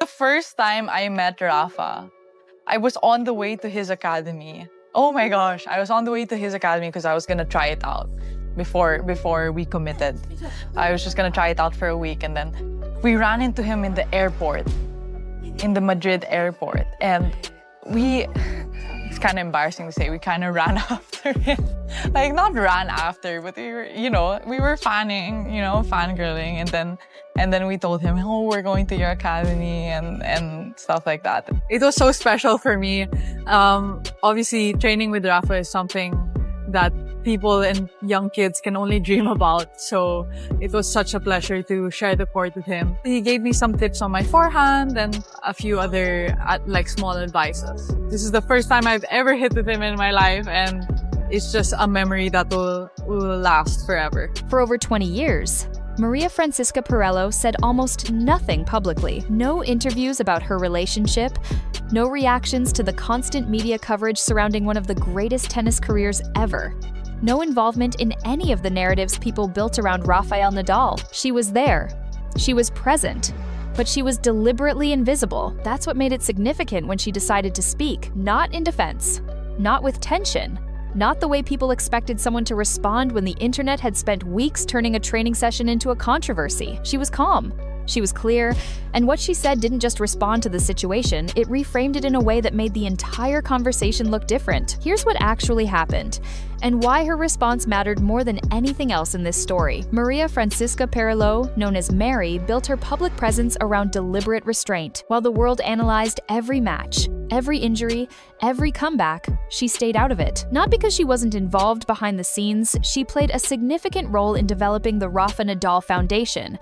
first time I met Rafa, I was on the way to his academy. Oh my gosh, I was on the way to his academy because I was gonna try it out before we committed. I was just gonna try it out for a week, and then we ran into him in the airport, in the Madrid airport, and it's kind of embarrassing to say, we kind of ran after him. Like, not ran after, but we were fanning, fangirling, and then we told him, oh, we're going to your academy and stuff like that. It was so special for me. Obviously, training with Rafa is something that people and young kids can only dream about. So it was such a pleasure to share the court with him. He gave me some tips on my forehand and a few other small advices. This is the first time I've ever hit with him in my life, and it's just a memory that will last forever. For over 20 years, Maria Francisca Perello said almost nothing publicly. No interviews about her relationship, no reactions to the constant media coverage surrounding one of the greatest tennis careers ever. No involvement in any of the narratives people built around Rafael Nadal. She was there. She was present. But she was deliberately invisible. That's what made it significant when she decided to speak. Not in defense. Not with tension. Not the way people expected someone to respond when the internet had spent weeks turning a training session into a controversy. She was calm. She was clear, and what she said didn't just respond to the situation, it reframed it in a way that made the entire conversation look different. Here's what actually happened, and why her response mattered more than anything else in this story. Maria Francisca Perello, known as Mary, built her public presence around deliberate restraint. While the world analyzed every match, every injury, every comeback, she stayed out of it. Not because she wasn't involved behind the scenes, she played a significant role in developing the Rafa Nadal Foundation,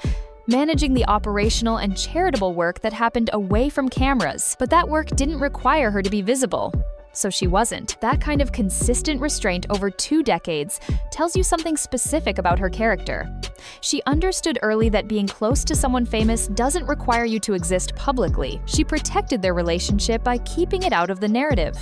managing the operational and charitable work that happened away from cameras. But that work didn't require her to be visible. So she wasn't. That kind of consistent restraint over 2 decades tells you something specific about her character. She understood early that being close to someone famous doesn't require you to exist publicly. She protected their relationship by keeping it out of the narrative.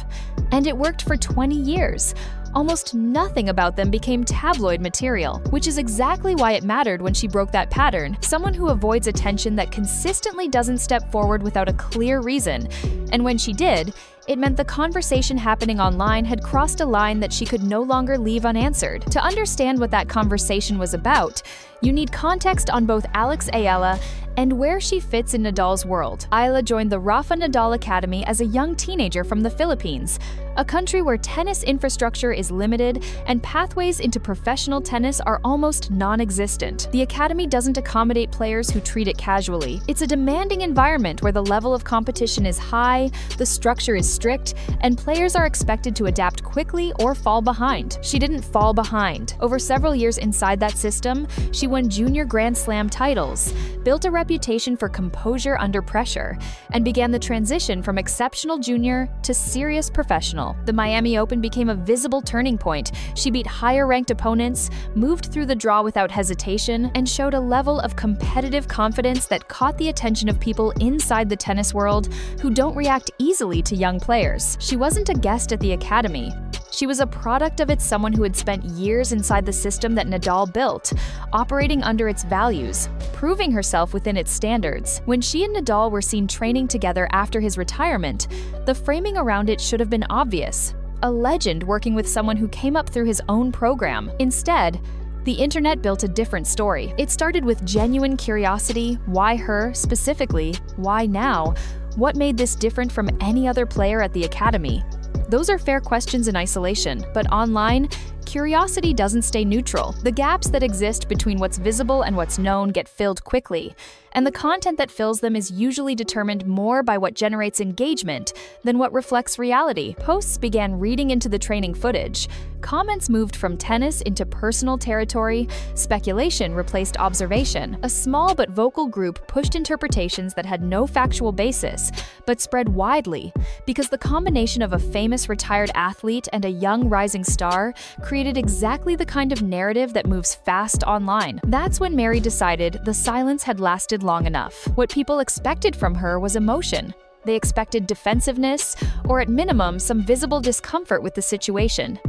And it worked for 20 years. Almost nothing about them became tabloid material, which is exactly why it mattered when she broke that pattern. Someone who avoids attention that consistently doesn't step forward without a clear reason. And when she did, it meant the conversation happening online had crossed a line that she could no longer leave unanswered. To understand what that conversation was about, you need context on both Eala and where she fits in Nadal's world. Eala joined the Rafa Nadal Academy as a young teenager from the Philippines, a country where tennis infrastructure is limited and pathways into professional tennis are almost non-existent. The academy doesn't accommodate players who treat it casually. It's a demanding environment where the level of competition is high, the structure is strict, and players are expected to adapt quickly or fall behind. She didn't fall behind. Over several years inside that system, she won junior Grand Slam titles, built a reputation for composure under pressure, and began the transition from exceptional junior to serious professional. The Miami Open became a visible turning point. She beat higher-ranked opponents, moved through the draw without hesitation, and showed a level of competitive confidence that caught the attention of people inside the tennis world who don't react easily to young players. She wasn't a guest at the academy. She was a product of it, someone who had spent years inside the system that Nadal built, operating under its values, proving herself within its standards. When she and Nadal were seen training together after his retirement, the framing around it should have been obvious. A legend working with someone who came up through his own program. Instead, the internet built a different story. It started with genuine curiosity. Why her, specifically? Why now? What made this different from any other player at the academy? Those are fair questions in isolation, but online, curiosity doesn't stay neutral. The gaps that exist between what's visible and what's known get filled quickly, and the content that fills them is usually determined more by what generates engagement than what reflects reality. Posts began reading into the training footage. Comments moved from tennis into personal territory. Speculation replaced observation. A small but vocal group pushed interpretations that had no factual basis, but spread widely, because the combination of a famous retired athlete and a young rising star created exactly the kind of narrative that moves fast online. That's when Mary decided the silence had lasted long enough. What people expected from her was emotion. They expected defensiveness, or at minimum, some visible discomfort with the situation.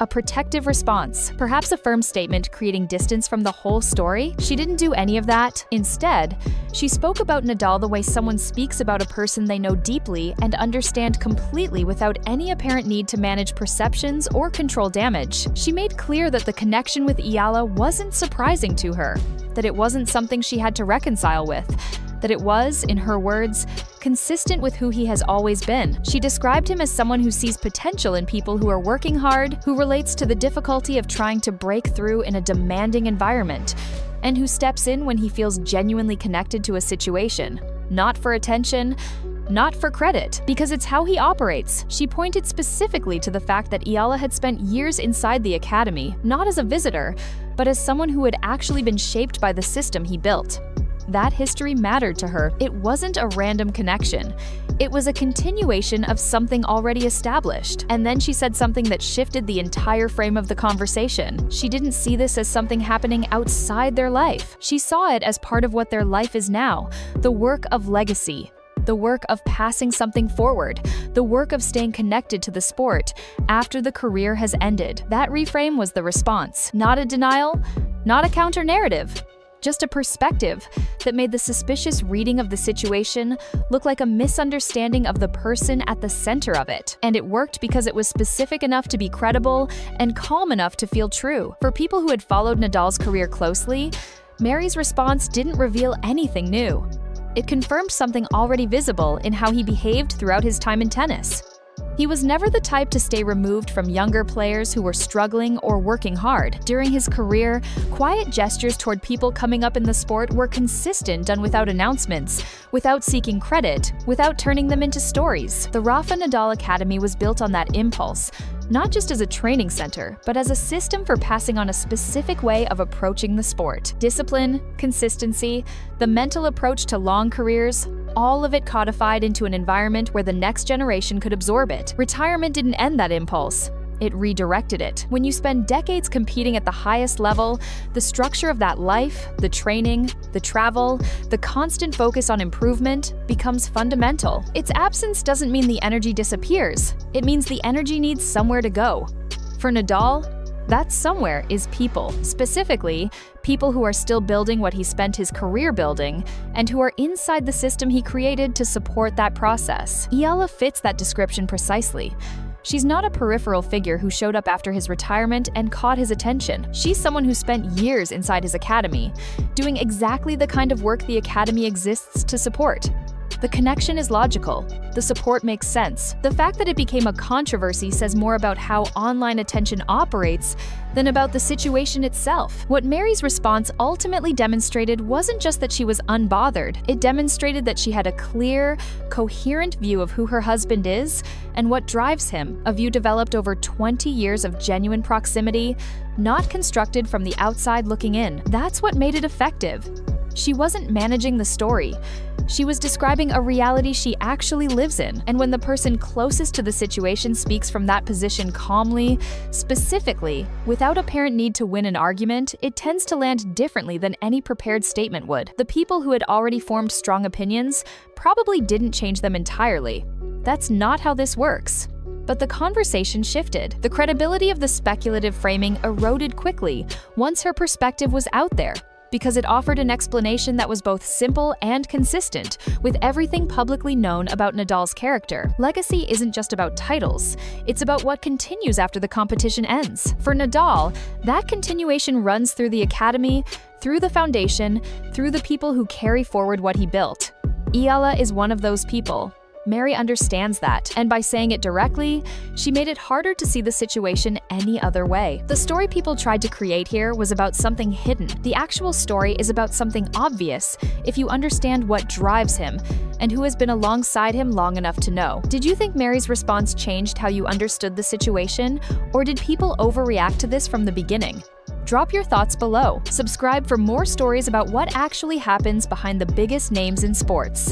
A protective response, perhaps a firm statement creating distance from the whole story? She didn't do any of that. Instead, she spoke about Nadal the way someone speaks about a person they know deeply and understand completely without any apparent need to manage perceptions or control damage. She made clear that the connection with Eala wasn't surprising to her, that it wasn't something she had to reconcile with, that it was, in her words, consistent with who he has always been. She described him as someone who sees potential in people who are working hard, who relates to the difficulty of trying to break through in a demanding environment, and who steps in when he feels genuinely connected to a situation, not for attention, not for credit, because it's how he operates. She pointed specifically to the fact that Eala had spent years inside the academy, not as a visitor, but as someone who had actually been shaped by the system he built. That history mattered to her. It wasn't a random connection. It was a continuation of something already established. And then she said something that shifted the entire frame of the conversation. She didn't see this as something happening outside their life. She saw it as part of what their life is now, the work of legacy. The work of passing something forward, the work of staying connected to the sport after the career has ended. That reframe was the response, not a denial, not a counter-narrative, just a perspective that made the suspicious reading of the situation look like a misunderstanding of the person at the center of it. And it worked because it was specific enough to be credible and calm enough to feel true. For people who had followed Nadal's career closely, Mary's response didn't reveal anything new. It confirmed something already visible in how he behaved throughout his time in tennis. He was never the type to stay removed from younger players who were struggling or working hard. During his career, quiet gestures toward people coming up in the sport were consistent, done without announcements, without seeking credit, without turning them into stories. The Rafa Nadal Academy was built on that impulse, not just as a training center, but as a system for passing on a specific way of approaching the sport. Discipline, consistency, the mental approach to long careers, all of it codified into an environment where the next generation could absorb it. Retirement didn't end that impulse. It redirected it. When you spend decades competing at the highest level, the structure of that life, the training, the travel, the constant focus on improvement becomes fundamental. Its absence doesn't mean the energy disappears. It means the energy needs somewhere to go. For Nadal, that somewhere is people, specifically people who are still building what he spent his career building and who are inside the system he created to support that process. Eala fits that description precisely. She's not a peripheral figure who showed up after his retirement and caught his attention. She's someone who spent years inside his academy, doing exactly the kind of work the academy exists to support. The connection is logical. The support makes sense. The fact that it became a controversy says more about how online attention operates than about the situation itself. What Mary's response ultimately demonstrated wasn't just that she was unbothered. It demonstrated that she had a clear, coherent view of who her husband is and what drives him, a view developed over 20 years of genuine proximity, not constructed from the outside looking in. That's what made it effective. She wasn't managing the story. She was describing a reality she actually lives in. And when the person closest to the situation speaks from that position calmly, specifically, without apparent need to win an argument, it tends to land differently than any prepared statement would. The people who had already formed strong opinions probably didn't change them entirely. That's not how this works. But the conversation shifted. The credibility of the speculative framing eroded quickly once her perspective was out there, because it offered an explanation that was both simple and consistent with everything publicly known about Nadal's character. Legacy isn't just about titles, it's about what continues after the competition ends. For Nadal, that continuation runs through the academy, through the foundation, through the people who carry forward what he built. Eala is one of those people. Mary understands that, and by saying it directly, she made it harder to see the situation any other way. The story people tried to create here was about something hidden. The actual story is about something obvious if you understand what drives him and who has been alongside him long enough to know. Did you think Mary's response changed how you understood the situation, or did people overreact to this from the beginning? Drop your thoughts below. Subscribe for more stories about what actually happens behind the biggest names in sports.